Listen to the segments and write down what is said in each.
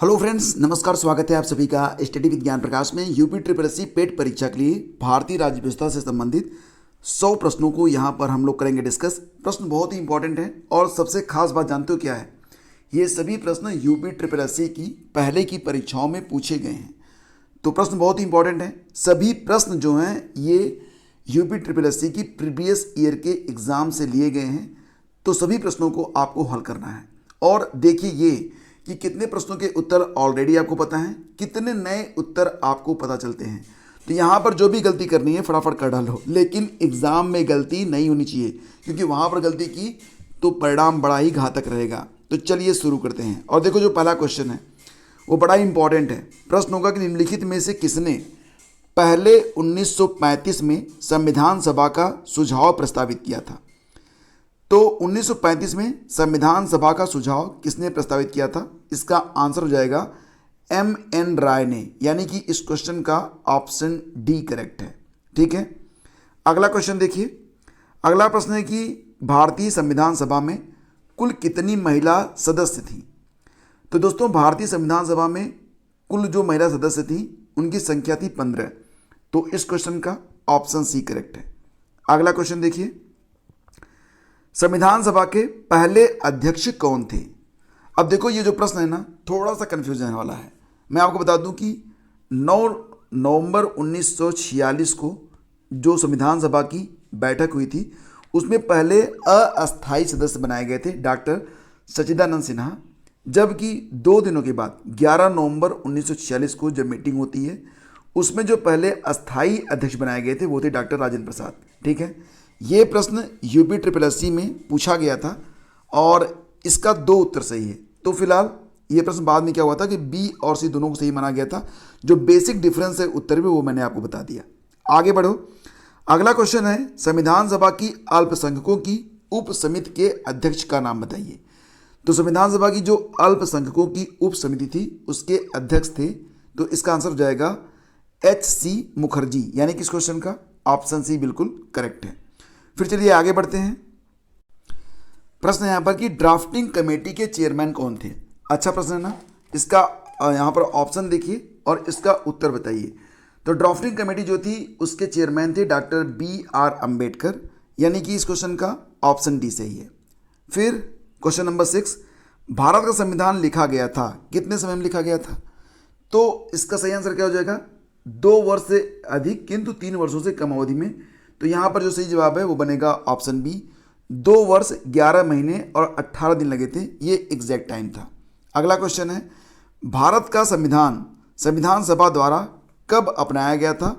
Hello friends, नमस्कार। स्वागत है आप सभी का स्टडी विज्ञान प्रकाश में। यूपी ट्रिपल एससी पेट परीक्षा के लिए भारतीय राज्य व्यवस्था से संबंधित 100 प्रश्नों को यहाँ पर हम लोग करेंगे डिस्कस। प्रश्न बहुत ही इंपॉर्टेंट है और सबसे खास बात जानते हो क्या है, ये सभी प्रश्न यूपी ट्रिपल एससी की पहले की परीक्षाओं में पूछे गए हैं। तो प्रश्न बहुत ही इंपॉर्टेंट है। सभी प्रश्न जो हैं ये यूपी ट्रिपल एससी की प्रीवियस ईयर के एग्ज़ाम से लिए गए हैं। तो सभी प्रश्नों को आपको हल करना है। और देखिए ये कि कितने प्रश्नों के उत्तर ऑलरेडी आपको पता हैं, कितने नए उत्तर आपको पता चलते हैं। तो यहाँ पर जो भी गलती करनी है फटाफट कर डालो, लेकिन एग्ज़ाम में गलती नहीं होनी चाहिए, क्योंकि वहाँ पर गलती की तो परिणाम बड़ा ही घातक रहेगा। तो चलिए शुरू करते हैं। और देखो जो पहला क्वेश्चन है वो बड़ा इंपॉर्टेंट है। प्रश्न होगा कि निम्नलिखित में से किसने पहले 1935 में संविधान सभा का सुझाव प्रस्तावित किया था। तो 1935 में संविधान सभा का सुझाव किसने प्रस्तावित किया था? इसका आंसर हो जाएगा M.N. राय ने, यानी कि इस क्वेश्चन का ऑप्शन डी करेक्ट है। ठीक है, अगला क्वेश्चन देखिए। अगला प्रश्न है कि भारतीय संविधान सभा में कुल कितनी महिला सदस्य थी। तो दोस्तों भारतीय संविधान सभा में कुल जो महिला सदस्य थी उनकी संख्या थी 15। तो इस क्वेश्चन का ऑप्शन सी करेक्ट है। अगला क्वेश्चन देखिए, संविधान सभा के पहले अध्यक्ष कौन थे। अब देखो ये जो प्रश्न है ना थोड़ा सा कन्फ्यूजन वाला है। मैं आपको बता दूं कि 9 नवंबर 1946 को जो संविधान सभा की बैठक हुई थी उसमें पहले अस्थायी सदस्य बनाए गए थे डॉक्टर सच्चिदानंद सिन्हा, जबकि 2 दिनों के बाद 11 नवंबर 1946 को जब मीटिंग होती है उसमें जो पहले अस्थायी अध्यक्ष बनाए गए थे वो थे डॉक्टर राजेंद्र प्रसाद। ठीक है, ये प्रश्न यूपी ट्रिपल एससी में पूछा गया था और इसका 2 उत्तर सही है। तो फिलहाल ये प्रश्न बाद में क्या हुआ था कि बी और सी दोनों को सही माना गया था। जो बेसिक डिफरेंस है उत्तर में वो मैंने आपको बता दिया। आगे बढ़ो। अगला क्वेश्चन है संविधान सभा की अल्पसंख्यकों की उप समिति के अध्यक्ष का नाम बताइए। तो संविधान सभा की जो अल्पसंख्यकों की उप समिति थी उसके अध्यक्ष थे, तो इसका आंसर हो जाएगा H.C. मुखर्जी, यानी कि इस क्वेश्चन का ऑप्शन सी बिल्कुल करेक्ट है। फिर चलिए आगे बढ़ते हैं। प्रश्न यहाँ पर कि ड्राफ्टिंग कमेटी के चेयरमैन कौन थे। अच्छा प्रश्न है ना, इसका यहाँ पर ऑप्शन देखिए और इसका उत्तर बताइए। तो ड्राफ्टिंग कमेटी जो थी उसके चेयरमैन थे डॉक्टर B.R. अम्बेडकर, यानी कि इस क्वेश्चन का ऑप्शन डी सही है। फिर क्वेश्चन नंबर 6, भारत का संविधान लिखा गया था कितने समय में लिखा गया था। तो इसका सही आंसर क्या हो जाएगा? 2 वर्ष से अधिक किंतु 3 वर्षों से कम अवधि में। तो यहाँ पर जो सही जवाब है वो बनेगा ऑप्शन बी। 2 वर्ष 11 महीने और 18 दिन लगे थे, ये एग्जैक्ट टाइम था। अगला क्वेश्चन है भारत का संविधान संविधान सभा द्वारा कब अपनाया गया था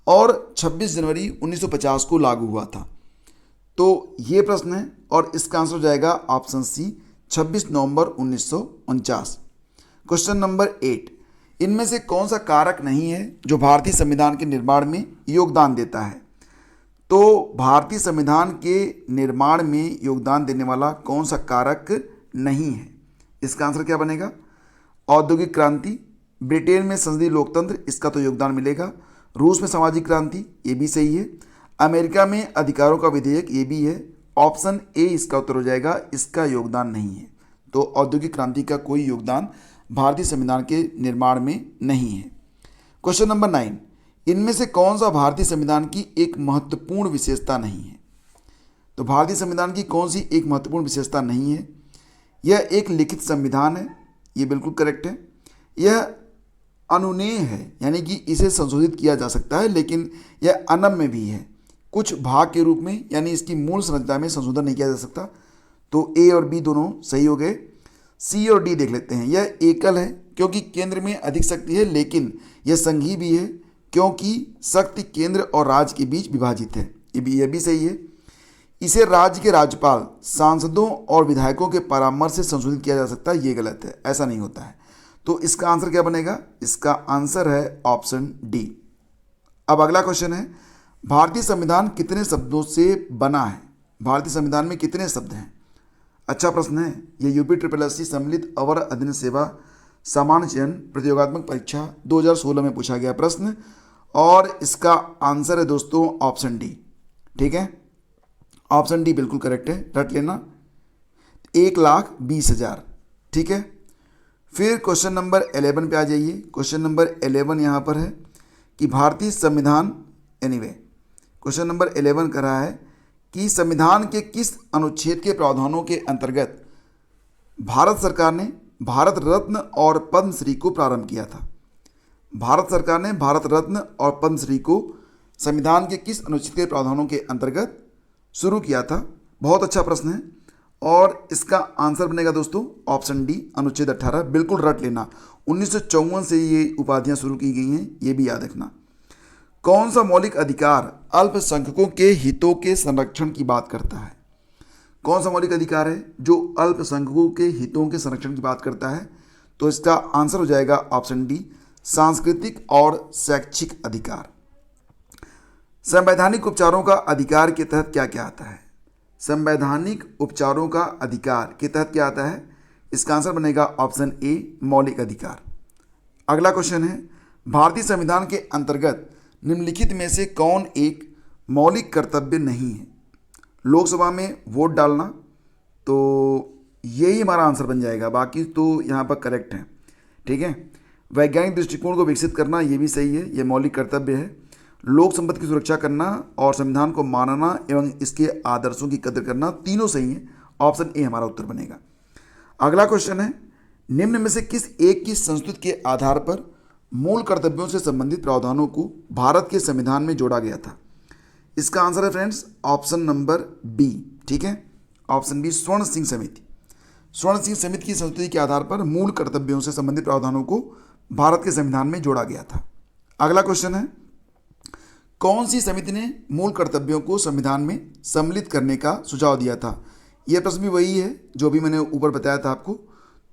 और 26 जनवरी 1950 को लागू हुआ था। तो ये प्रश्न है और इसका आंसर हो जाएगा ऑप्शन सी 26 नवंबर 1949। क्वेश्चन नंबर 8, इनमें से कौन सा कारक नहीं है जो भारतीय संविधान के निर्माण में योगदान देता है। तो भारतीय संविधान के निर्माण में योगदान देने वाला कौन सा कारक नहीं है। इसका आंसर क्या बनेगा? औद्योगिक क्रांति, ब्रिटेन में संसदीय लोकतंत्र, इसका तो योगदान मिलेगा। रूस में सामाजिक क्रांति, ये भी सही है। अमेरिका में अधिकारों का विधेयक, ये भी है। ऑप्शन ए इसका उत्तर हो जाएगा, इसका योगदान नहीं है। तो औद्योगिक क्रांति का कोई योगदान भारतीय संविधान के निर्माण में नहीं है। क्वेश्चन नंबर 9, इनमें से कौन सा भारतीय संविधान की एक महत्वपूर्ण विशेषता नहीं है। तो भारतीय संविधान की कौन सी एक महत्वपूर्ण विशेषता नहीं है? यह एक लिखित संविधान है, ये बिल्कुल करेक्ट है। यह अनुनेय है, यानी कि इसे संशोधित किया जा सकता है, लेकिन यह अनम्य भी है कुछ भाग के रूप में, यानी इसकी मूल संरचना में संशोधन नहीं किया जा सकता। तो ए और बी दोनों सही हो गए। सी और डी देख लेते हैं। यह एकल है क्योंकि केंद्र में अधिक शक्ति है, लेकिन यह संघीय भी है क्योंकि शक्ति केंद्र और राज्य के बीच विभाजित है, यह भी सही है। इसे राज्य के राज्यपाल, सांसदों और विधायकों के परामर्श से संशोधित किया जा सकता है, ये गलत है, ऐसा नहीं होता है। तो इसका आंसर क्या बनेगा? इसका आंसर है ऑप्शन डी। अब अगला क्वेश्चन है भारतीय संविधान कितने शब्दों से बना है। भारतीय संविधान में कितने शब्द हैं? अच्छा प्रश्न है। यह यूपी ट्रिपल एससी सम्मिलित अवर अधीन सेवा सामान्य चयन प्रतियोगात्मक परीक्षा 2016 में पूछा गया प्रश्न और इसका आंसर है दोस्तों ऑप्शन डी। ठीक है, ऑप्शन डी बिल्कुल करेक्ट है, रट लेना। 1,20,000। ठीक है, फिर क्वेश्चन नंबर 11 पे आ जाइए। क्वेश्चन नंबर 11 यहाँ पर है कि भारतीय संविधान, क्वेश्चन नंबर 11 कर रहा है कि संविधान के किस अनुच्छेद के प्रावधानों के अंतर्गत भारत सरकार ने भारत रत्न और पद्मश्री को प्रारंभ किया था। भारत सरकार ने भारत रत्न और पद्मश्री को संविधान के किस अनुच्छेद के प्रावधानों के अंतर्गत शुरू किया था। बहुत अच्छा प्रश्न है और इसका आंसर बनेगा दोस्तों ऑप्शन डी, अनुच्छेद 18। बिल्कुल रट लेना, 1954 से ये उपाधियां शुरू की गई हैं, ये भी याद रखना। कौन सा मौलिक अधिकार अल्पसंख्यकों के हितों के संरक्षण की बात करता है? कौन सा मौलिक अधिकार है जो अल्पसंख्यकों के हितों के संरक्षण की बात करता है? तो इसका आंसर हो जाएगा ऑप्शन डी, सांस्कृतिक और शैक्षिक अधिकार। संवैधानिक उपचारों का अधिकार के तहत क्या क्या आता है? संवैधानिक उपचारों का अधिकार के तहत क्या आता है? इसका आंसर बनेगा ऑप्शन ए, मौलिक अधिकार। अगला क्वेश्चन है, भारतीय संविधान के अंतर्गत निम्नलिखित में से कौन एक मौलिक कर्तव्य नहीं है? लोकसभा में वोट डालना, तो यही हमारा आंसर बन जाएगा, बाकी तो यहाँ पर करेक्ट है। ठीक है, वैज्ञानिक दृष्टिकोण को विकसित करना, ये भी सही है, ये मौलिक कर्तव्य है। लोक संपत्ति की सुरक्षा करना और संविधान को मानना एवं इसके आदर्शों की कदर करना, तीनों सही है। ऑप्शन ए हमारा उत्तर बनेगा। अगला क्वेश्चन है, निम्न में से किस एक की संस्तुति के आधार पर मूल कर्तव्यों से संबंधित प्रावधानों को भारत के संविधान में जोड़ा गया था? इसका आंसर है फ्रेंड्स ऑप्शन नंबर बी। ठीक है, ऑप्शन बी, स्वर्ण सिंह समिति। स्वर्ण सिंह समिति की संस्तुति के आधार पर मूल कर्तव्यों से संबंधित प्रावधानों को भारत के संविधान में जोड़ा गया था। अगला क्वेश्चन है, कौन सी समिति ने मूल कर्तव्यों को संविधान में सम्मिलित करने का सुझाव दिया था? यह प्रश्न भी वही है जो भी मैंने ऊपर बताया था आपको।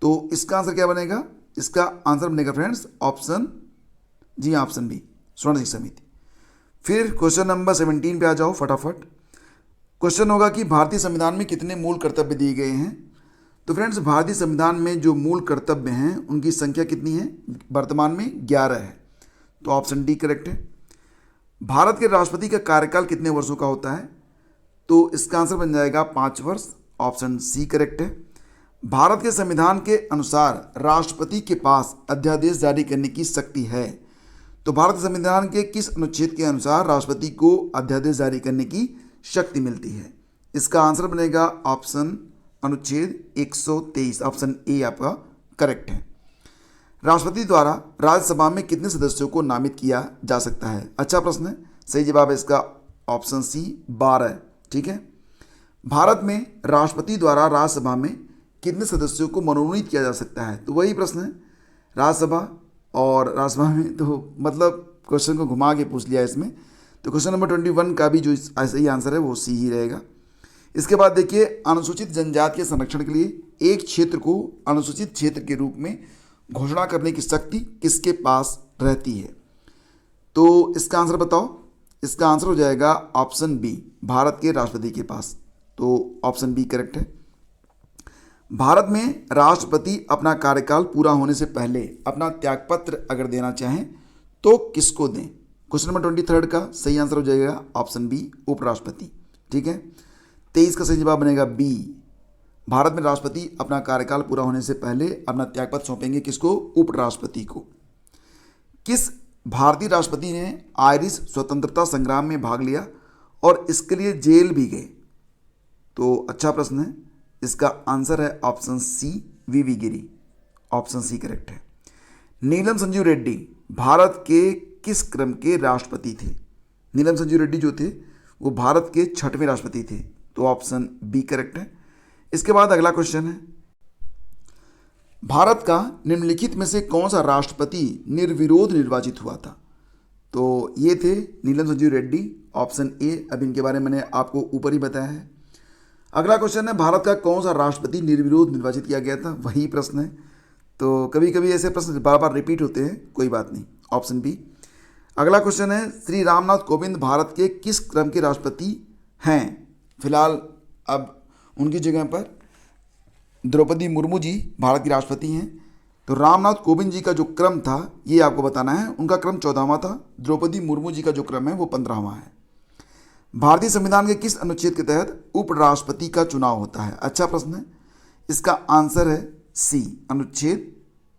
तो इसका आंसर क्या बनेगा? इसका आंसर बनेगा फ्रेंड्स ऑप्शन जी, ऑप्शन बी, स्वर्ण सिंह समिति। फिर क्वेश्चन नंबर 17 पे आ जाओ फटाफट। क्वेश्चन होगा कि भारतीय संविधान में कितने मूल कर्तव्य दिए गए हैं? तो फ्रेंड्स, भारतीय संविधान में जो मूल कर्तव्य हैं उनकी संख्या कितनी है? वर्तमान में 11 है, तो ऑप्शन डी करेक्ट है। भारत के राष्ट्रपति का कार्यकाल कितने वर्षों का होता है? तो इसका आंसर बन जाएगा 5 वर्ष, ऑप्शन सी करेक्ट है। भारत के संविधान के अनुसार राष्ट्रपति के पास अध्यादेश जारी करने की शक्ति है, तो भारत संविधान के किस अनुच्छेद के अनुसार राष्ट्रपति को अध्यादेश जारी करने की शक्ति मिलती है? इसका आंसर बनेगा ऑप्शन अनुच्छेद 123, ऑप्शन ए आपका करेक्ट है। राष्ट्रपति द्वारा राज्यसभा में कितने सदस्यों को नामित किया जा सकता है? अच्छा प्रश्न है, सही जवाब है इसका ऑप्शन सी, 12। ठीक है, भारत में राष्ट्रपति द्वारा राज्यसभा में कितने सदस्यों को मनोनीत किया जा सकता है? तो वही प्रश्न है, राज्यसभा और राज्यसभा में, तो मतलब क्वेश्चन को घुमा के पूछ लिया इसमें। तो क्वेश्चन नंबर 21 का भी जो ऐसा ही आंसर है वो सी ही रहेगा। इसके बाद देखिए, अनुसूचित जनजाति के संरक्षण के लिए एक क्षेत्र को अनुसूचित क्षेत्र के रूप में घोषणा करने की शक्ति किसके पास रहती है? तो इसका आंसर बताओ। इसका आंसर हो जाएगा ऑप्शन बी, भारत के राष्ट्रपति के पास, तो ऑप्शन बी करेक्ट है। भारत में राष्ट्रपति अपना कार्यकाल पूरा होने से पहले अपना त्यागपत्र अगर देना चाहें तो किसको दें? क्वेश्चन नंबर 23 का सही आंसर हो जाएगा ऑप्शन बी, उपराष्ट्रपति। ठीक है, 23 का सही जवाब बनेगा बी, भारत में राष्ट्रपति अपना कार्यकाल पूरा होने से पहले अपना त्यागपत्र सौंपेंगे किसको? उपराष्ट्रपति को। किस भारतीय राष्ट्रपति ने आयरिश स्वतंत्रता संग्राम में भाग लिया और इसके लिए जेल भी गए? तो अच्छा प्रश्न है, इसका आंसर है ऑप्शन सी, वीवी गिरी, ऑप्शन सी करेक्ट है। नीलम संजीव रेड्डी भारत के किस क्रम के राष्ट्रपति थे? नीलम संजीव रेड्डी जो थे वो भारत के 6वें राष्ट्रपति थे, तो ऑप्शन बी करेक्ट है। इसके बाद अगला क्वेश्चन है, भारत का निम्नलिखित में से कौन सा राष्ट्रपति निर्विरोध निर्वाचित हुआ था? तो ये थे नीलम संजीव रेड्डी, ऑप्शन ए। अब इनके बारे में मैंने आपको ऊपर ही बताया है। अगला क्वेश्चन है, भारत का कौन सा राष्ट्रपति निर्विरोध निर्वाचित किया गया था? वही प्रश्न है, तो कभी कभी ऐसे प्रश्न बार बार रिपीट होते हैं, कोई बात नहीं, ऑप्शन बी। अगला क्वेश्चन है, श्री रामनाथ कोविंद भारत के किस क्रम के राष्ट्रपति हैं? फिलहाल अब उनकी जगह पर द्रौपदी मुर्मू जी भारत की राष्ट्रपति हैं। तो रामनाथ कोविंद जी का जो क्रम था ये आपको बताना है, उनका क्रम 14वां था, द्रौपदी मुर्मू जी का जो क्रम है वो 15वां है। भारतीय संविधान के किस अनुच्छेद के तहत उपराष्ट्रपति का चुनाव होता है? अच्छा प्रश्न है, इसका आंसर है सी, अनुच्छेद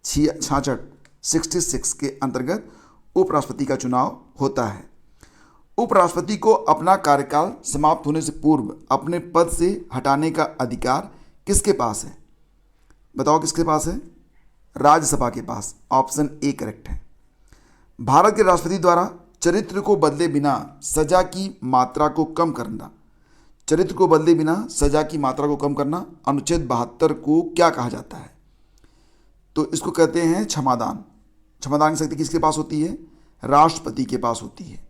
66 66 के अंतर्गत उपराष्ट्रपति का चुनाव होता है। उपराष्ट्रपति को अपना कार्यकाल समाप्त होने से पूर्व अपने पद से हटाने का अधिकार किसके पास है? बताओ किसके पास है? राज्यसभा के पास। ऑप्शन ए करेक्ट है। भारत के राष्ट्रपति द्वारा चरित्र को बदले बिना सजा की मात्रा को कम करना, चरित्र को बदले बिना सजा की मात्रा को कम करना अनुच्छेद 72 को क्या कहा जाता है? तो इसको कहते हैं क्षमादान। क्षमादान की शक्ति किसके पास होती है? राष्ट्रपति के पास होती है।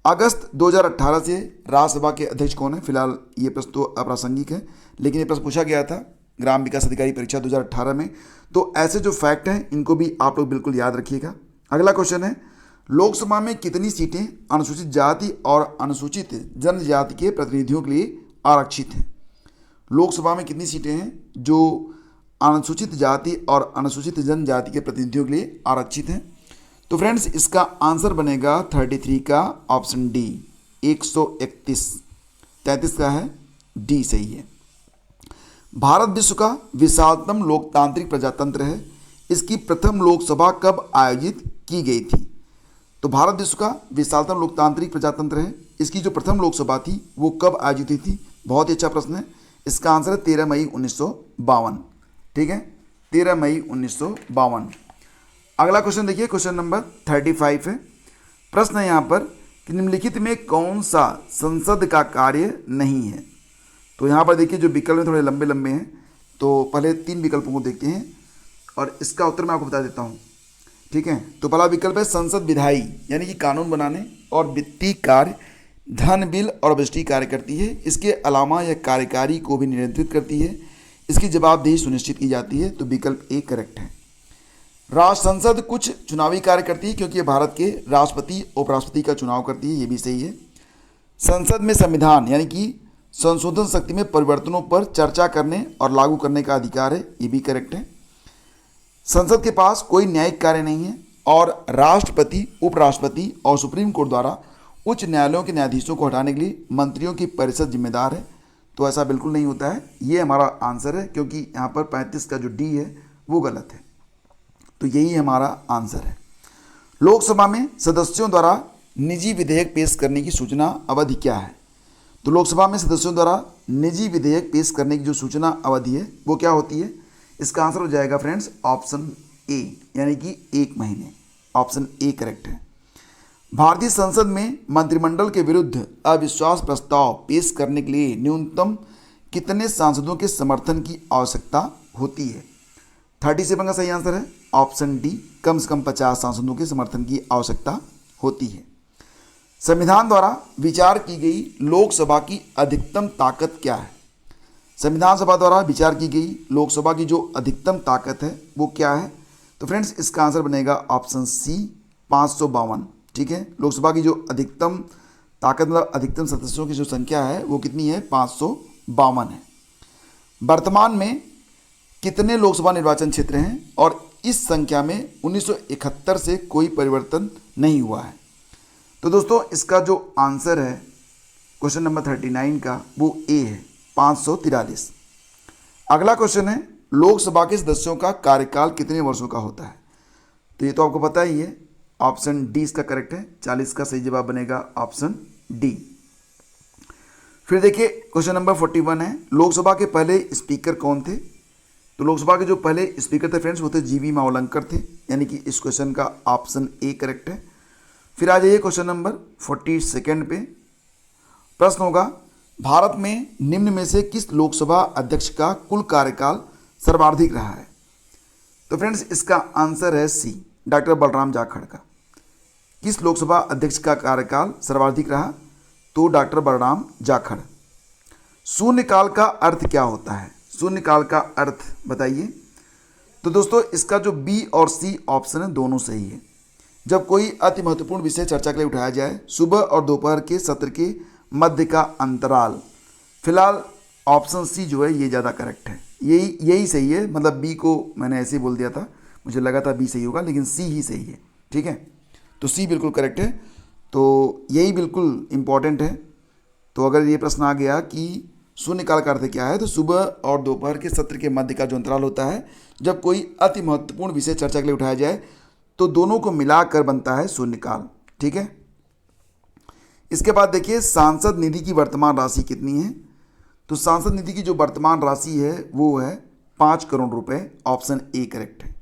अगस्त 2018 से राज्यसभा के अध्यक्ष कौन है? फिलहाल ये प्रश्न तो अप्रासंगिक है, लेकिन ये प्रश्न पूछा गया था ग्राम विकास अधिकारी परीक्षा 2018 में। तो ऐसे जो फैक्ट हैं इनको भी आप लोग बिल्कुल याद रखिएगा। अगला क्वेश्चन है, लोकसभा में कितनी सीटें अनुसूचित जाति और अनुसूचित जनजाति के प्रतिनिधियों के लिए आरक्षित हैं? लोकसभा में कितनी सीटें हैं जो अनुसूचित जाति और अनुसूचित जनजाति के प्रतिनिधियों के लिए आरक्षित हैं? तो फ्रेंड्स इसका आंसर बनेगा 33 का ऑप्शन डी 131। 33 का है डी सही है। भारत विश्व का विशालतम लोकतांत्रिक प्रजातंत्र है। इसकी प्रथम लोकसभा कब आयोजित की गई थी? तो भारत विश्व का विशालतम लोकतांत्रिक प्रजातंत्र है। इसकी जो प्रथम लोकसभा थी वो कब आयोजित हुई थी? बहुत ही अच्छा प्रश्न है। इसका आंसर है 13 मई 1952। ठीक है, 13 मई 1952। अगला क्वेश्चन देखिए, क्वेश्चन नंबर 35 है। प्रश्न है यहाँ पर कि निम्नलिखित में कौन सा संसद का कार्य नहीं है? तो यहाँ पर देखिए जो विकल्प हैं थोड़े लंबे लंबे हैं, तो पहले 3 विकल्पों को देखते हैं और इसका उत्तर मैं आपको बता देता हूँ। ठीक है, तो पहला विकल्प है संसद विधायी यानी कि कानून बनाने और वित्तीय कार्य, धन बिल और बजटीय कार्य करती है। इसके अलावा यह कार्यकारी को भी नियंत्रित करती है। इसकी जवाबदेही सुनिश्चित की जाती है। तो विकल्प ए करेक्ट है। राष्ट्र संसद कुछ चुनावी कार्य करती है क्योंकि ये भारत के राष्ट्रपति उपराष्ट्रपति का चुनाव करती है, ये भी सही है। संसद में संविधान यानी कि संशोधन शक्ति में परिवर्तनों पर चर्चा करने और लागू करने का अधिकार है, ये भी करेक्ट है। संसद के पास कोई न्यायिक कार्य नहीं है और राष्ट्रपति, उपराष्ट्रपति और सुप्रीम कोर्ट द्वारा उच्च न्यायालयों के न्यायाधीशों को हटाने के लिए मंत्रियों की परिषद जिम्मेदार है। तो ऐसा बिल्कुल नहीं होता है, ये हमारा आंसर है क्योंकि यहाँ पर 35 का जो डी है वो गलत है। तो यही हमारा आंसर है। लोकसभा में सदस्यों द्वारा निजी विधेयक पेश करने की सूचना अवधि क्या है? तो लोकसभा में सदस्यों द्वारा निजी विधेयक पेश करने की जो सूचना अवधि है वो क्या होती है? इसका आंसर हो जाएगा फ्रेंड्स ऑप्शन ए यानी कि 1 महीने। ऑप्शन ए करेक्ट है। भारतीय संसद में मंत्रिमंडल के विरुद्ध अविश्वास प्रस्ताव पेश करने के लिए न्यूनतम कितने सांसदों के समर्थन की आवश्यकता होती है? 37 का सही आंसर है ऑप्शन डी, कम से कम 50 सांसदों के समर्थन की आवश्यकता होती है। संविधान द्वारा विचार की गई लोकसभा की अधिकतम ताकत क्या है? संविधान सभा द्वारा विचार की गई लोकसभा की जो अधिकतम ताकत है वो क्या है? तो फ्रेंड्स इसका आंसर बनेगा ऑप्शन सी 552। ठीक है, लोकसभा की जो अधिकतम ताकत मतलब अधिकतम सदस्यों की जो संख्या है वो कितनी है? 552 है। वर्तमान में कितने लोकसभा निर्वाचन क्षेत्र हैं और इस संख्या में 1971 से कोई परिवर्तन नहीं हुआ है? तो दोस्तों इसका जो आंसर है क्वेश्चन नंबर 39 का वो ए है 543। अगला क्वेश्चन है लोकसभा के सदस्यों का कार्यकाल कितने वर्षों का होता है? तो ये तो आपको पता ही है, ऑप्शन डी इसका करेक्ट है। 40 का सही जवाब बनेगा ऑप्शन डी। फिर देखिए क्वेश्चन नंबर 41 है लोकसभा के पहले स्पीकर कौन थे? तो लोकसभा के जो पहले स्पीकर थे फ्रेंड्स वो थे जीवी मावलंकर थे, यानी कि इस क्वेश्चन का ऑप्शन ए करेक्ट है। फिर आ जाइए क्वेश्चन नंबर 42 पे। प्रश्न होगा भारत में निम्न में से किस लोकसभा अध्यक्ष का कुल कार्यकाल सर्वाधिक रहा है? तो फ्रेंड्स इसका आंसर है सी, डॉक्टर बलराम जाखड़ का। किस लोकसभा अध्यक्ष का कार्यकाल सर्वाधिक रहा? तो डॉक्टर बलराम जाखड़। शून्यकाल का अर्थ क्या होता है? शून्यकाल का अर्थ बताइए। तो दोस्तों इसका जो बी और सी ऑप्शन है दोनों सही है। जब कोई अति महत्वपूर्ण विषय चर्चा के लिए उठाया जाए, सुबह और दोपहर के सत्र के मध्य का अंतराल। फिलहाल ऑप्शन सी जो है ये ज़्यादा करेक्ट है, यही सही है। मतलब बी को मैंने ऐसे ही बोल दिया था, मुझे लगा था बी सही होगा लेकिन सी ही सही है। ठीक है, तो सी बिल्कुल करेक्ट है। तो यही बिल्कुल इम्पॉर्टेंट है। तो अगर ये प्रश्न आ गया कि शून्यकाल का अर्थ क्या है? तो सुबह और दोपहर के सत्र के मध्य का जो अंतराल होता है, जब कोई अति महत्वपूर्ण विषय चर्चा के लिए उठाया जाए तो दोनों को मिलाकर बनता है शून्यकाल। ठीक है। इसके बाद देखिए सांसद निधि की वर्तमान राशि कितनी है? तो सांसद निधि की जो वर्तमान राशि है वो है 5 करोड़ रुपए। ऑप्शन ए करेक्ट है।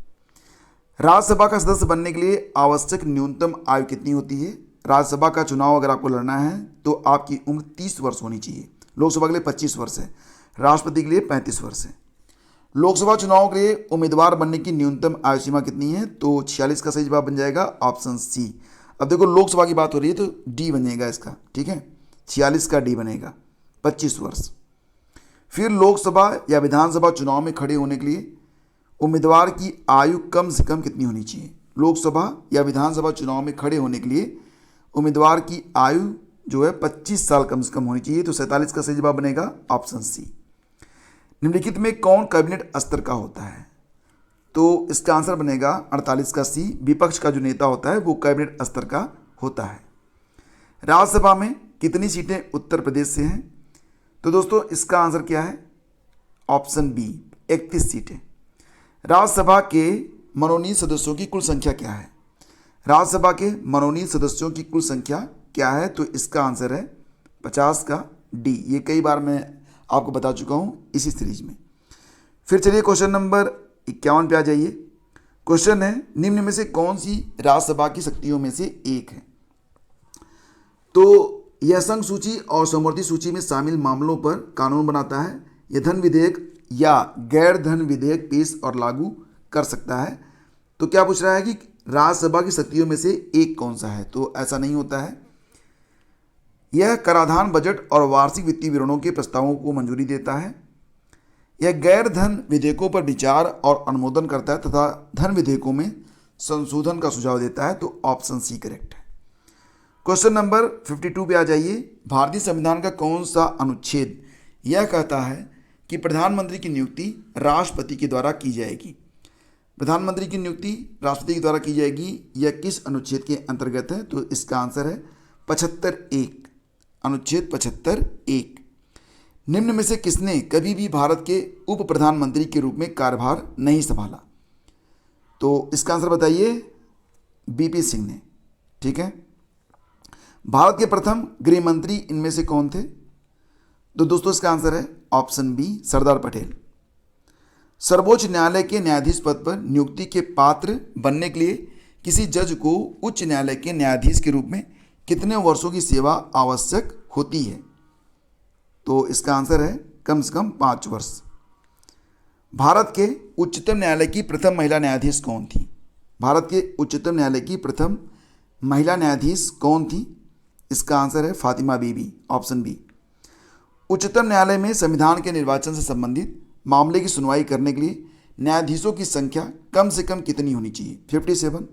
राज्यसभा का सदस्य बनने के लिए आवश्यक न्यूनतम आयु कितनी होती है? राज्यसभा का चुनाव अगर आपको लड़ना है तो आपकी उम्र 30 वर्ष होनी चाहिए। लोकसभा के लिए 25 वर्ष है, राष्ट्रपति के लिए 35 वर्ष है। लोकसभा चुनाव के लिए उम्मीदवार बनने की न्यूनतम आयु सीमा कितनी है? तो 46 का सही जवाब बन जाएगा ऑप्शन सी। अब देखो लोकसभा की बात हो रही है तो डी बनेगा इसका। ठीक है, 46 का डी बनेगा, 25 वर्ष। फिर लोकसभा या विधानसभा चुनाव में खड़े होने के लिए उम्मीदवार की आयु कम से कम कितनी होनी चाहिए? लोकसभा या विधानसभा चुनाव में खड़े होने के लिए उम्मीदवार की आयु जो है 25 साल कम से कम होनी चाहिए। तो 47 का सही जवाब बनेगा ऑप्शन सी। निम्नलिखित में कौन कैबिनेट स्तर का होता है? तो इसका आंसर बनेगा 48 का सी। विपक्ष का जो नेता होता है वो कैबिनेट स्तर का होता है। राज्यसभा में कितनी सीटें उत्तर प्रदेश से हैं? तो दोस्तों इसका आंसर क्या है? ऑप्शन बी, 31 सीटें। राज्यसभा के मनोनीत सदस्यों की कुल संख्या क्या है? राज्यसभा के मनोनीत सदस्यों की कुल संख्या क्या है? तो इसका आंसर है 50 का डी। ये कई बार मैं आपको बता चुका हूँ इसी सीरीज में। फिर चलिए क्वेश्चन नंबर 51 पे आ जाइए। क्वेश्चन है निम्न में से कौन सी राज्यसभा की शक्तियों में से एक है? तो यह संघ सूची और समवर्ती सूची में शामिल मामलों पर कानून बनाता है। यह धन विधेयक या गैर धन विधेयक पेश और लागू कर सकता है। तो क्या पूछ रहा है कि राज्यसभा की शक्तियों में से एक कौन सा है? तो ऐसा नहीं होता है। यह कराधान, बजट और वार्षिक वित्तीय विवरणों के प्रस्तावों को मंजूरी देता है। यह गैर धन विधेयकों पर विचार और अनुमोदन करता है तथा धन विधेयकों में संशोधन का सुझाव देता है। तो ऑप्शन सी करेक्ट है। क्वेश्चन नंबर 52 पे आ जाइए। भारतीय संविधान का कौन सा अनुच्छेद यह कहता है कि प्रधानमंत्री की नियुक्ति राष्ट्रपति के द्वारा की जाएगी? प्रधानमंत्री की नियुक्ति राष्ट्रपति के द्वारा की जाएगी, यह किस अनुच्छेद के अंतर्गत है? तो इसका आंसर है 75(1), अनुच्छेद 75(1। निम्न में से किसने कभी भी भारत के उप प्रधानमंत्री के रूप में कार्यभार नहीं संभाला? तो इसका आंसर बताइए। बीपी सिंह ने। ठीक है। भारत के प्रथम गृह मंत्री इनमें से कौन थे? तो दोस्तों इसका आंसर है ऑप्शन बी, सरदार पटेल। सर्वोच्च न्यायालय के न्यायाधीश पद पर नियुक्ति के पात्र बनने के लिए किसी जज को उच्च न्यायालय के न्यायाधीश के रूप में कितने वर्षों की सेवा आवश्यक होती है? तो इसका आंसर है कम से कम 5 वर्ष। भारत के उच्चतम न्यायालय की प्रथम महिला न्यायाधीश कौन थी? भारत के उच्चतम न्यायालय की प्रथम महिला न्यायाधीश कौन थी? इसका आंसर है फातिमा बीबी, ऑप्शन बी। उच्चतम न्यायालय में संविधान के निर्वाचन से संबंधित मामले की सुनवाई करने के लिए न्यायाधीशों की संख्या कम से कम कितनी होनी चाहिए? 57।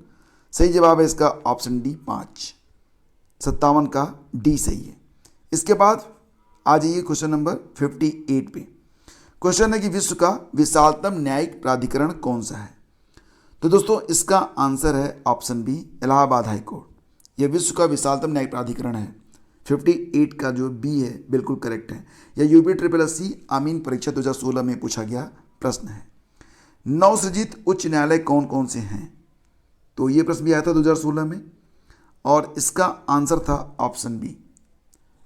सही जवाब है इसका ऑप्शन डी, 5। 57 का डी सही है। इसके बाद आ जाइए क्वेश्चन नंबर 58 पे। क्वेश्चन है कि विश्व का विशालतम न्यायिक प्राधिकरण कौन सा है? तो दोस्तों इसका आंसर है option B, Allahabad high court. यह विश्व का विशालतम न्यायिक प्राधिकरण है। 58 का जो बी है बिल्कुल करेक्ट है। यह यूपी SSC आमीन परीक्षा 2016 में पूछा गया प्रश्न है। नवसृजित उच्च न्यायालय कौन कौन से हैं? तो ये प्रश्न भी आया था 2016 में और इसका आंसर था ऑप्शन बी,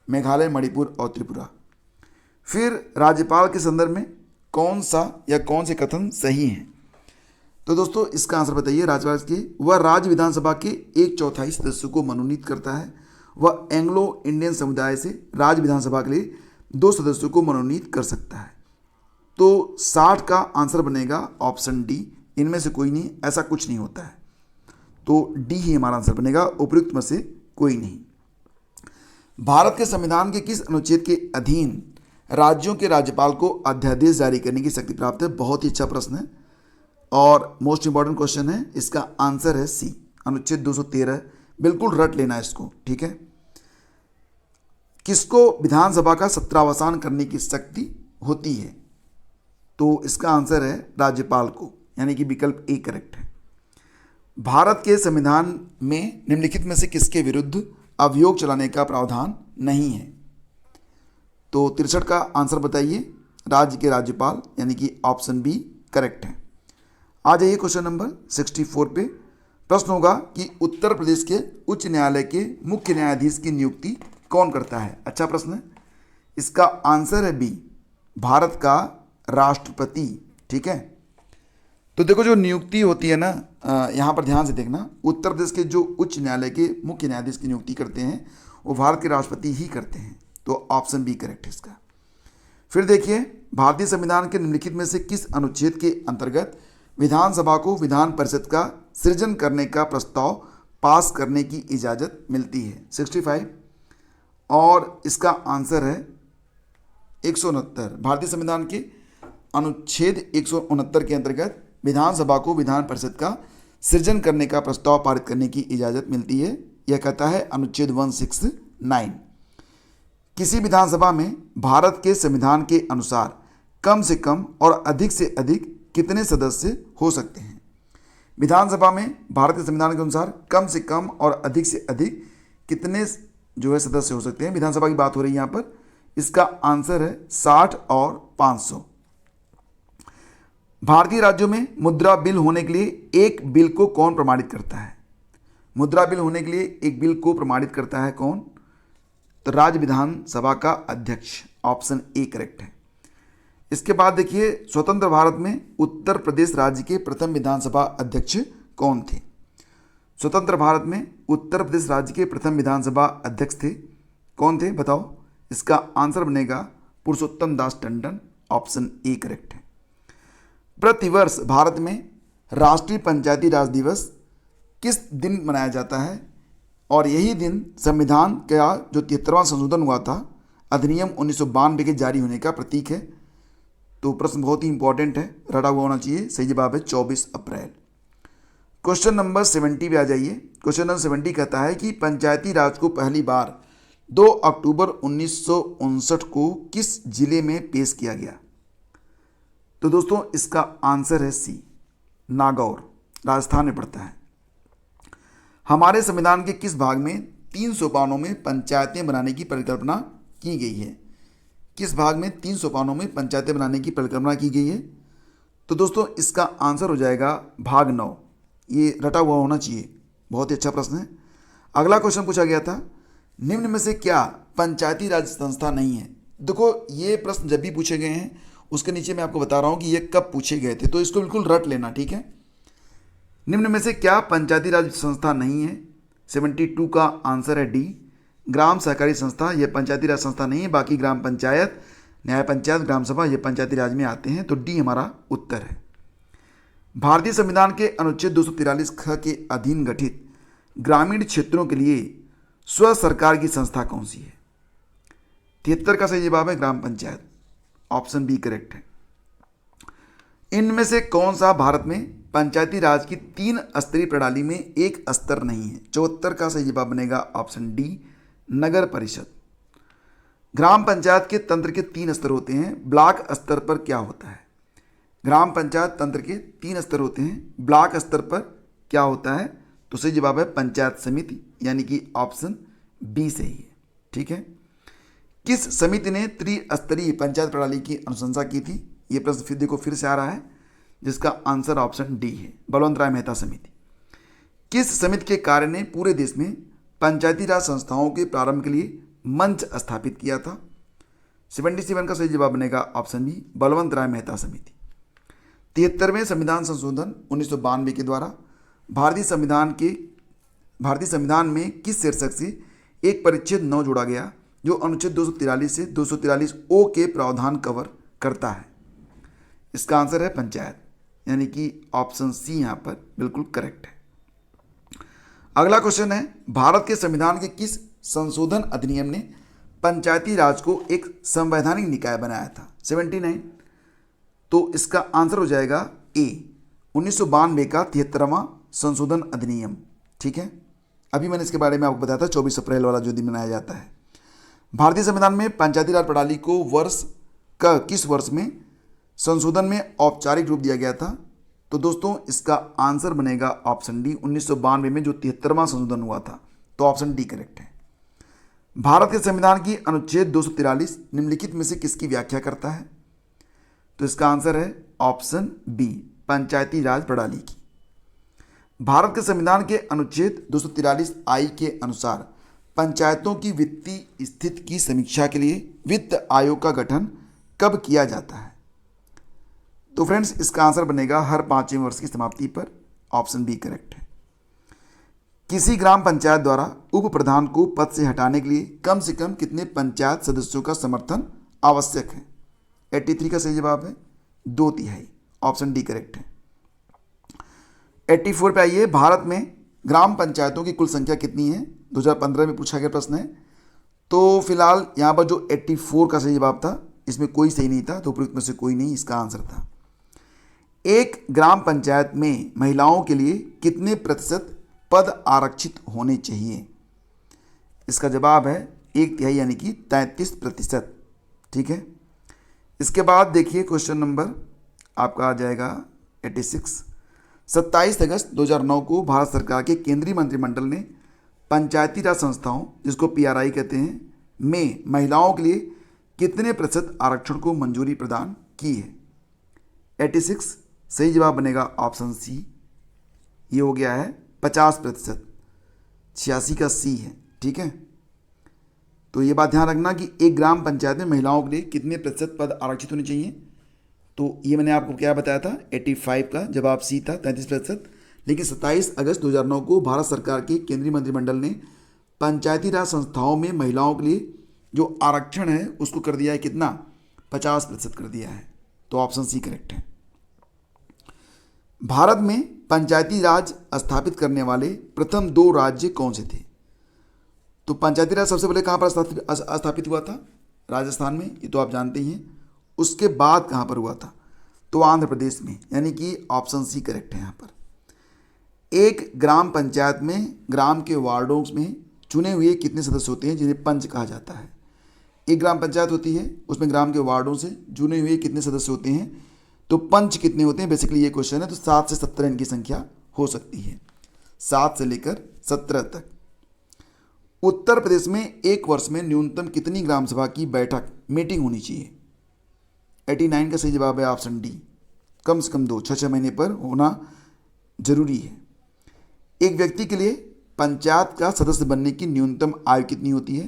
मेघालय, मणिपुर और त्रिपुरा। फिर राज्यपाल के संदर्भ में कौन सा या कौन से कथन सही हैं? तो दोस्तों इसका आंसर बताइए। राज्यपाल के वह राज्य विधानसभा के 1/4 सदस्यों को मनोनीत करता है। वह एंग्लो इंडियन समुदाय से राज्य विधानसभा के लिए 2 सदस्यों को मनोनीत कर सकता है। तो 60 का आंसर बनेगा ऑप्शन डी, इनमें से कोई नहीं, ऐसा कुछ नहीं होता है। तो डी ही हमारा आंसर बनेगा, उपयुक्त में से कोई नहीं। भारत के संविधान के किस अनुच्छेद के अधीन राज्यों के राज्यपाल को अध्यादेश जारी करने की शक्ति प्राप्त है? बहुत ही अच्छा प्रश्न है और मोस्ट इंपॉर्टेंट क्वेश्चन है। इसका आंसर है सी, अनुच्छेद 213। बिल्कुल रट लेना इसको, ठीक है। किसको विधानसभा का सत्रावसान करने की शक्ति होती है? तो इसका आंसर है राज्यपाल को, यानी कि विकल्प ए करेक्ट है। भारत के संविधान में निम्नलिखित में से किसके विरुद्ध अभियोग चलाने का प्रावधान नहीं है? तो 63 का आंसर बताइए, राज्य के राज्यपाल, यानी कि ऑप्शन बी करेक्ट है। आ जाइए क्वेश्चन नंबर 64 पे। प्रश्न होगा कि उत्तर प्रदेश के उच्च न्यायालय के मुख्य न्यायाधीश की नियुक्ति कौन करता है। अच्छा प्रश्न है। इसका आंसर है बी, भारत का राष्ट्रपति। ठीक है, तो देखो जो नियुक्ति होती है ना, यहाँ पर ध्यान से देखना, उत्तर प्रदेश के जो उच्च न्यायालय के मुख्य न्यायाधीश की नियुक्ति करते हैं वो भारत के राष्ट्रपति ही करते हैं। तो ऑप्शन बी करेक्ट है इसका। फिर देखिए, भारतीय संविधान के निम्नलिखित में से किस अनुच्छेद के अंतर्गत विधानसभा को विधान परिषद का सृजन करने का प्रस्ताव पास करने की इजाज़त मिलती है। 65, और इसका आंसर है 169। भारतीय संविधान के अनुच्छेद 169 के अंतर्गत विधानसभा को विधान परिषद का सृजन करने का प्रस्ताव पारित करने की इजाज़त मिलती है। यह कहता है अनुच्छेद 169। किसी विधानसभा में भारत के संविधान के अनुसार कम से कम और अधिक से अधिक कितने सदस्य हो सकते हैं। विधानसभा में भारत के संविधान के अनुसार कम से कम और अधिक से अधिक कितने जो है सदस्य हो सकते हैं। विधानसभा की बात हो रही है यहाँ पर। इसका आंसर है 60 और 500। भारतीय राज्यों में मुद्रा बिल होने के लिए एक बिल को कौन प्रमाणित करता है। मुद्रा बिल होने के लिए एक बिल को प्रमाणित करता है कौन। तो राज्य विधानसभा का अध्यक्ष, ऑप्शन ए करेक्ट है। इसके बाद देखिए, स्वतंत्र भारत में उत्तर प्रदेश राज्य के प्रथम विधानसभा अध्यक्ष कौन थे। स्वतंत्र भारत में उत्तर प्रदेश राज्य के प्रथम विधानसभा अध्यक्ष थे, कौन थे बताओ। इसका आंसर बनेगा पुरुषोत्तम Das Tandon, option A correct है। प्रतिवर्ष भारत में राष्ट्रीय पंचायती राज दिवस किस दिन मनाया जाता है, और यही दिन संविधान का जो 73वां संशोधन हुआ था, अधिनियम 1992 के जारी होने का प्रतीक है। तो प्रश्न बहुत ही इंपॉर्टेंट है, रटा हुआ होना चाहिए। सही जवाब है 24 अप्रैल। क्वेश्चन नंबर 70 पे आ जाइए। क्वेश्चन नंबर 70 कहता है कि पंचायती राज को पहली बार 2 अक्टूबर 1959 को किस जिले में पेश किया गया। तो दोस्तों इसका आंसर है सी, नागौर, राजस्थान में पड़ता है। हमारे संविधान के किस भाग में 3 सोपानों में पंचायतें बनाने की परिकल्पना की गई है। किस भाग में 3 सोपानों में पंचायतें बनाने की परिकल्पना की गई है। तो दोस्तों इसका आंसर हो जाएगा भाग 9। ये रटा हुआ होना चाहिए। बहुत ही अच्छा प्रश्न है। अगला क्वेश्चन पूछा गया था, निम्न में से क्या पंचायती राज संस्था नहीं है। देखो ये प्रश्न जब भी पूछे गए हैं उसके नीचे मैं आपको बता रहा हूँ कि ये कब पूछे गए थे, तो इसको बिल्कुल रट लेना, ठीक है। निम्न में से क्या पंचायती राज संस्था नहीं है। 72 का आंसर है डी, ग्राम सहकारी संस्था। ये पंचायती राज संस्था नहीं है। बाकी ग्राम पंचायत, न्याय पंचायत, ग्राम सभा ये पंचायती राज में आते हैं। तो डी हमारा उत्तर है। भारतीय संविधान के अनुच्छेद 243 ख के अधीन गठित ग्रामीण क्षेत्रों के लिए स्व सरकार की संस्था कौन सी है। 73 का सही जवाब है ग्राम पंचायत, ऑप्शन बी करेक्ट है। इनमें से कौन सा भारत में पंचायती राज की 3 स्तरीय प्रणाली में एक स्तर नहीं है। 74 का सही जवाब बनेगा ऑप्शन डी, नगर परिषद। ग्राम पंचायत के तंत्र के 3 स्तर होते हैं। ब्लॉक स्तर पर क्या होता है। ग्राम पंचायत तंत्र के 3 स्तर होते हैं। ब्लॉक स्तर पर क्या होता है, तो सही जवाब है पंचायत समिति, यानी कि ऑप्शन बी सही है, ठीक है। किस समिति ने त्रिस्तरीय पंचायत प्रणाली की अनुशंसा की थी। ये प्रश्न फिर देखो फिर से आ रहा है, जिसका आंसर ऑप्शन डी है, बलवंत राय मेहता समिति। किस समिति के कार्य ने पूरे देश में पंचायती राज संस्थाओं के प्रारंभ के लिए मंच स्थापित किया था। 77 का सही जवाब बनेगा ऑप्शन बी, बलवंत राय मेहता समिति। 73वें संविधान संशोधन 1992 के द्वारा भारतीय संविधान में किस शीर्षक से एक परिच्छेद 9 जोड़ा गया, जो अनुच्छेद 243 से 243 ओ के प्रावधान कवर करता है। इसका आंसर है पंचायत, यानी कि ऑप्शन सी यहाँ पर बिल्कुल करेक्ट है। अगला क्वेश्चन है, भारत के संविधान के किस संशोधन अधिनियम ने पंचायती राज को एक संवैधानिक निकाय बनाया था। 79, तो इसका आंसर हो जाएगा ए, 1992 का 73वां संशोधन अधिनियम, ठीक है। अभी मैंने इसके बारे में आपको बताया था 24 अप्रैल वाला जो दिन मनाया जाता है। भारतीय संविधान में पंचायती राज प्रणाली को किस वर्ष में संशोधन में औपचारिक रूप दिया गया था। तो दोस्तों इसका आंसर बनेगा ऑप्शन डी, 1992 में जो 73वां संशोधन हुआ था। तो ऑप्शन डी करेक्ट है। भारत के संविधान की अनुच्छेद 243 निम्नलिखित में से किसकी व्याख्या करता है? तो इसका आंसर है ऑप्शन बी, पंचायती राज प्रणाली की। भारत के संविधान के अनुच्छेद 243 आई के अनुसार पंचायतों की वित्तीय स्थिति की समीक्षा के लिए वित्त आयोग का गठन कब किया जाता है? तो फ्रेंड्स, इसका आंसर बनेगा हर 5वें वर्ष की समाप्ति पर। ऑप्शन बी करेक्ट है। किसी ग्राम पंचायत द्वारा उप प्रधान को पद से हटाने के लिए कम से कम कितने पंचायत सदस्यों का समर्थन आवश्यक है? 83 का सही जवाब है 2/3। ऑप्शन डी करेक्ट है। 84 पे आइए, भारत में ग्राम पंचायतों की कुल संख्या कितनी है? 2015 में पूछा गया प्रश्न है। तो फिलहाल यहाँ पर जो 84 का सही जवाब था, इसमें कोई सही नहीं था, तो उपयुक्त में से कोई नहीं इसका आंसर था। एक ग्राम पंचायत में महिलाओं के लिए कितने प्रतिशत पद आरक्षित होने चाहिए? इसका जवाब है 1/3 यानी कि 33%। ठीक है। इसके बाद देखिए क्वेश्चन नंबर आपका आ जाएगा 86। 27 अगस्त 2009 को भारत सरकार के केंद्रीय मंत्रिमंडल ने पंचायती राज संस्थाओं, जिसको PRI कहते हैं, में महिलाओं के लिए कितने प्रतिशत आरक्षण को मंजूरी प्रदान की है? 86 सही जवाब बनेगा ऑप्शन सी, ये हो गया है 50%। 86 का सी है। ठीक है। तो ये बात ध्यान रखना कि एक ग्राम पंचायत में महिलाओं के लिए कितने प्रतिशत पद आरक्षित होने चाहिए। तो ये मैंने आपको क्या बताया था, 85 का जवाब सी था, 33%। लेकिन 27 अगस्त 2009 को भारत सरकार के केंद्रीय मंत्रिमंडल ने पंचायती राज संस्थाओं में महिलाओं के लिए जो आरक्षण है उसको कर दिया है कितना? 50% कर दिया है। तो ऑप्शन सी करेक्ट है। भारत में पंचायती राज स्थापित करने वाले प्रथम 2 राज्य कौन से थे? तो पंचायती राज सबसे पहले कहाँ पर स्थापित हुआ था? राजस्थान में, ये तो आप जानते ही हैं। उसके बाद कहाँ पर हुआ था? तो आंध्र प्रदेश में, यानी कि ऑप्शन सी करेक्ट है यहाँ पर। एक ग्राम पंचायत में ग्राम के वार्डों में चुने हुए कितने सदस्य होते हैं, जिन्हें पंच कहा जाता है? एक ग्राम पंचायत होती है, उसमें ग्राम के वार्डों से चुने हुए कितने सदस्य होते हैं? तो पंच कितने होते हैं, बेसिकली ये क्वेश्चन है। तो 7 से 17 इनकी संख्या हो सकती है, 7 से लेकर 17 तक। उत्तर प्रदेश में एक वर्ष में न्यूनतम कितनी ग्राम सभा की बैठक मीटिंग होनी चाहिए? 89 का सही जवाब है ऑप्शन डी, कम से कम 2, 6 महीने पर होना जरूरी है। एक व्यक्ति के लिए पंचायत का सदस्य बनने की न्यूनतम आयु कितनी होती है?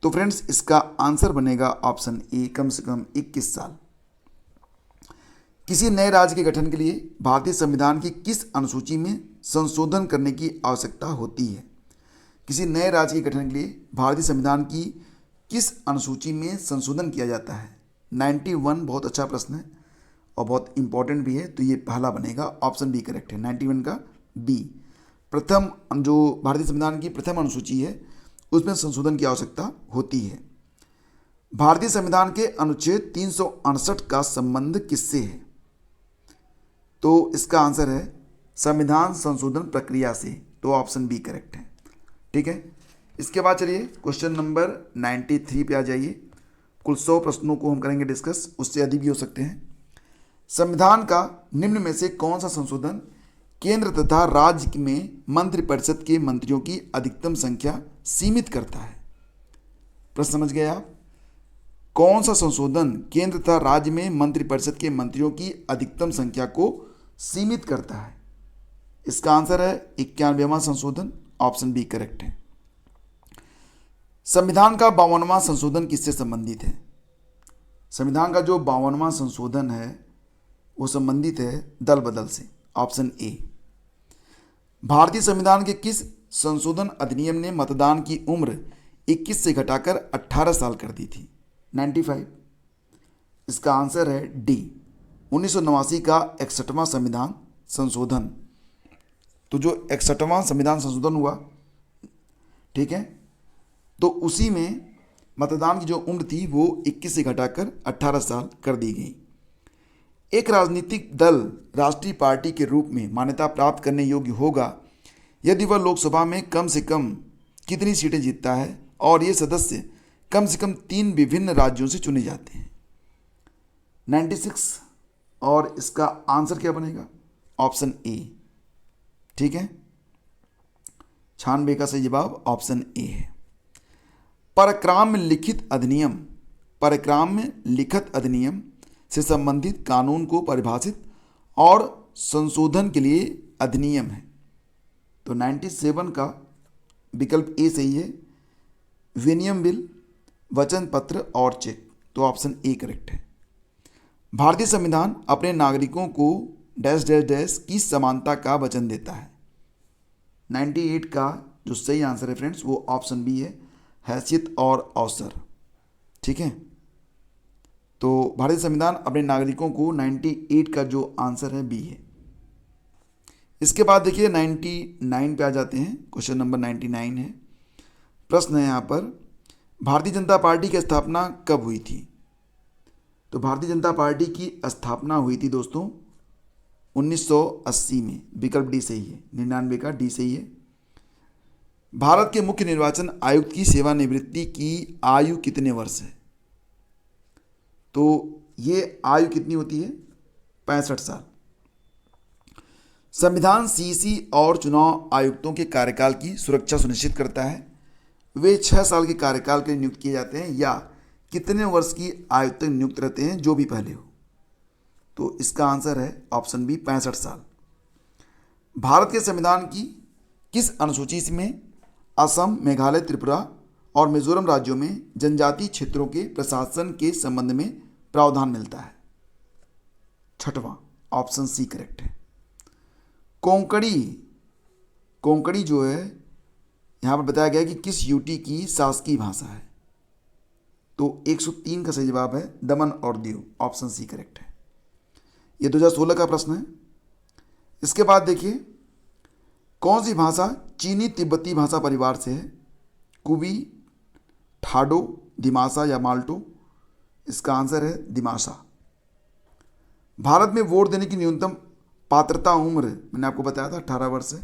तो फ्रेंड्स, इसका आंसर बनेगा ऑप्शन ए, कम से कम 21 साल। किसी नए राज्य के गठन के लिए भारतीय संविधान की किस अनुसूची में संशोधन करने की आवश्यकता होती है? किसी नए राज्य के गठन के लिए भारतीय संविधान की किस अनुसूची में संशोधन किया जाता है? 91 बहुत अच्छा प्रश्न है और बहुत इंपॉर्टेंट भी है, तो ये पहला बनेगा, ऑप्शन बी करेक्ट है। 91 का बी, प्रथम जो भारतीय संविधान की प्रथम अनुसूची है उसमें संशोधन की आवश्यकता होती है। भारतीय संविधान के अनुच्छेद 368 का संबंध किससे है? तो इसका आंसर है संविधान संशोधन प्रक्रिया से, तो ऑप्शन बी करेक्ट है। ठीक है। इसके बाद चलिए क्वेश्चन नंबर 93 पे आ जाइए। कुल 100 प्रश्नों को हम करेंगे डिस्कस, उससे अधिक भी हो सकते हैं। संविधान का निम्न में से कौन सा संशोधन केंद्र तथा राज्य में मंत्रिपरिषद के मंत्रियों की अधिकतम संख्या सीमित करता है? प्रश्न समझ गए आप? कौन सा संशोधन केंद्र तथा राज्य में मंत्रिपरिषद के मंत्रियों की अधिकतम संख्या को सीमित करता है? इसका आंसर है 91वां संशोधन, ऑप्शन बी करेक्ट है। संविधान का 52वां संशोधन किससे संबंधित है? संविधान का जो 52वां संशोधन है वो संबंधित है दल बदल से, ऑप्शन ए। भारतीय संविधान के किस संशोधन अधिनियम ने मतदान की उम्र 21 से घटाकर 18 साल कर दी थी? 95। इसका आंसर है डी, 1989 का 61वां संविधान संशोधन। तो जो 61वां संविधान संशोधन हुआ, ठीक है, तो उसी में मतदान की जो उम्र थी वो 21 से घटाकर 18 साल कर दी गई। एक राजनीतिक दल राष्ट्रीय पार्टी के रूप में मान्यता प्राप्त करने योग्य होगा यदि वह लोकसभा में कम से कम कितनी सीटें जीतता है और ये सदस्य कम से कम 3 विभिन्न राज्यों से चुने जाते हैं? 96। और इसका आंसर क्या बनेगा? Option A. ठीक है, 96 का सही जवाब ऑप्शन ए है। परक्राम्य लिखित अधिनियम, परक्राम्य लिखित अधिनियम से संबंधित कानून को परिभाषित और संशोधन के लिए अधिनियम है। तो 97 का विकल्प ए सही है। विनियम बिल, वचन पत्र और चेक, तो ऑप्शन ए करेक्ट है। भारतीय संविधान अपने नागरिकों को डैश डैश डैश की समानता का वचन देता है। 98 का जो सही आंसर है फ्रेंड्स वो ऑप्शन बी है, हैसियत और अवसर। ठीक है, तो भारतीय संविधान अपने नागरिकों को 98 का जो आंसर है बी है। इसके बाद देखिए 99 पे आ जाते हैं। क्वेश्चन नंबर 99 है। प्रश्न है यहाँ पर, भारतीय जनता पार्टी की स्थापना कब हुई थी? तो भारतीय जनता पार्टी की स्थापना हुई थी दोस्तों 1980 में। विकल्प डी सही है, 99 का डी सही है। भारत के मुख्य निर्वाचन आयुक्त की सेवानिवृत्ति की आयु कितने वर्ष है? तो ये आयु कितनी होती है? 65 साल। संविधान सीसी और चुनाव आयुक्तों के कार्यकाल की सुरक्षा सुनिश्चित करता है। वे 6 साल के कार्यकाल के लिए नियुक्त किए जाते हैं या कितने वर्ष की आयु तक नियुक्त रहते हैं, जो भी पहले हो। तो इसका आंसर है ऑप्शन बी, 65 साल। भारत के संविधान की किस अनुसूची में असम, मेघालय, त्रिपुरा और मिजोरम राज्यों में जनजातीय क्षेत्रों के प्रशासन के संबंध में प्रावधान मिलता है? 6वां, ऑप्शन सी करेक्ट है। कोंकणी जो है यहाँ पर बताया गया है कि किस यूटी की शासकीय भाषा है? तो 103 का सही जवाब है दमन और दीव, ऑप्शन सी करेक्ट है। ये 2016 का प्रश्न है। इसके बाद देखिए, कौन सी भाषा चीनी तिब्बती भाषा परिवार से है? कुबी, ठाडो, दिमासा या माल्टो? इसका आंसर है दिमासा। भारत में वोट देने की न्यूनतम पात्रता उम्र मैंने आपको बताया था 18 वर्ष है,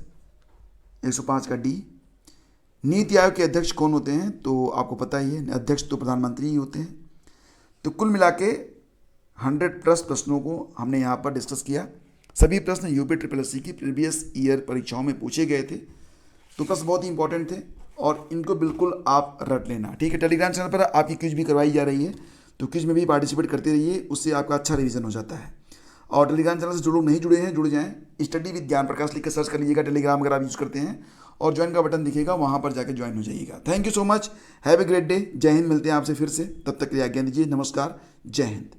105 का डी। नीति आयोग के अध्यक्ष कौन होते हैं? तो आपको पता ही है, अध्यक्ष तो प्रधानमंत्री ही होते हैं। तो कुल मिला के 100+ प्रश्नों को हमने यहाँ पर डिस्कस किया। सभी प्रश्न यूपी SSSC की प्रीवियस ईयर परीक्षाओं में पूछे गए थे। तो प्रश्न बहुत ही इंपॉर्टेंट थे और इनको बिल्कुल आप रट लेना। ठीक है, टेलीग्राम चैनल पर आपकी क्विज भी करवाई जा रही है, तो क्विज में भी पार्टिसिपेट करते रहिए, उससे आपका अच्छा रिवीजन हो जाता है। और टेलीग्राम चैनल से जो लोग नहीं जुड़े हैं जुड़ जाएं। स्टडी विद ज्ञान प्रकाश लिख कर सर्च कर लीजिएगा टेलीग्राम अगर आप यूज़ करते हैं, और ज्वाइन का बटन दिखेगा, वहाँ पर जाकर ज्वाइन हो जाइएगा। Thank you so much, have a great day. जय हिंद। मिलते हैं आपसे फिर से, तब तक के लिए आज्ञा दीजिए। नमस्कार, जय हिंद।